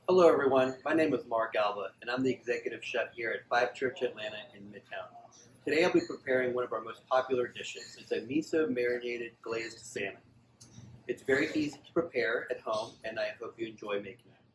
Hello everyone, my name is Mark Alba and I'm the executive chef here at 5Church Atlanta in Midtown. Today I'll be preparing one of our most popular dishes. It's a miso marinated glazed salmon. It's very easy to prepare at home and I hope you enjoy making it.